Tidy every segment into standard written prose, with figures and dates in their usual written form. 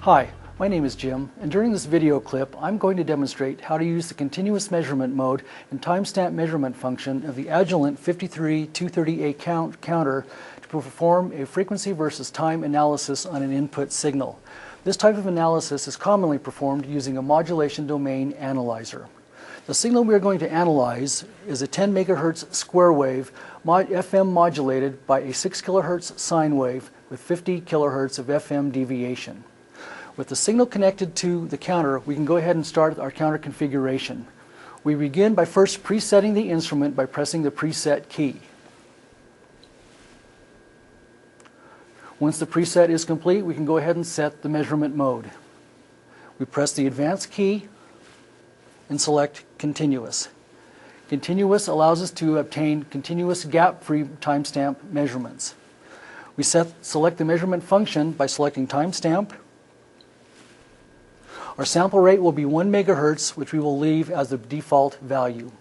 Hi, my name is Jim, and during this video clip I'm going to demonstrate how to use the continuous measurement mode and timestamp measurement function of the Agilent 53230A counter to perform a frequency versus time analysis on an input signal. This type of analysis is commonly performed using a modulation domain analyzer. The signal we are going to analyze is a 10 MHz square wave FM modulated by a 6 kHz sine wave with 50 kHz of FM deviation. With the signal connected to the counter, we can go ahead and start our counter configuration. We begin by first presetting the instrument by pressing the preset key. Once the preset is complete, we can go ahead and set the measurement mode. We press the advanced key and select continuous. Continuous allows us to obtain continuous gap-free timestamp measurements. We select the measurement function by selecting timestamp. Our sample rate will be 1 MHz, which we will leave as the default value.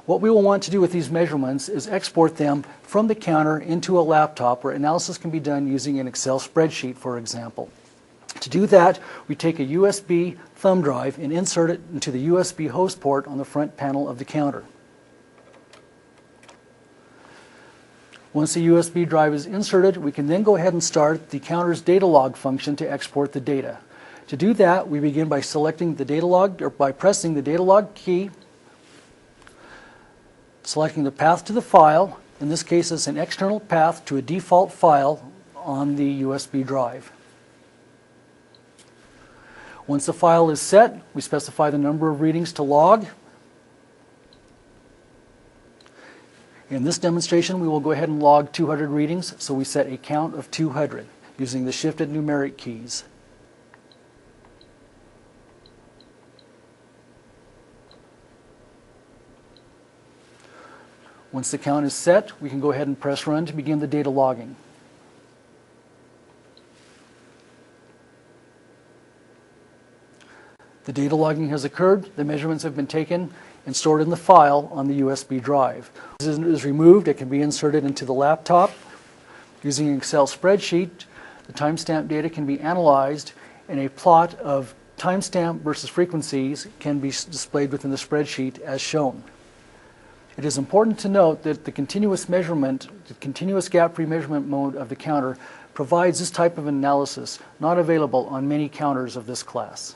What we will want to do with these measurements is export them from the counter into a laptop where analysis can be done using an Excel spreadsheet, for example. To do that, we take a USB thumb drive and insert it into the USB host port on the front panel of the counter. Once the USB drive is inserted, we can then go ahead and start the counter's data log function to export the data. To do that, we begin by selecting the data log, or by pressing the data log key, selecting the path to the file. In this case, it's an external path to a default file on the USB drive. Once the file is set, we specify the number of readings to log. In this demonstration, we will go ahead and log 200 readings, so we set a count of 200 using the shifted numeric keys. Once the count is set, we can go ahead and press run to begin the data logging. The data logging has occurred, the measurements have been taken and stored in the file on the USB drive. As it is removed, it can be inserted into the laptop. Using an Excel spreadsheet, the timestamp data can be analyzed and a plot of timestamp versus frequencies can be displayed within the spreadsheet as shown. It is important to note that the continuous measurement, the continuous gap-free measurement mode of the counter provides this type of analysis, not available on many counters of this class.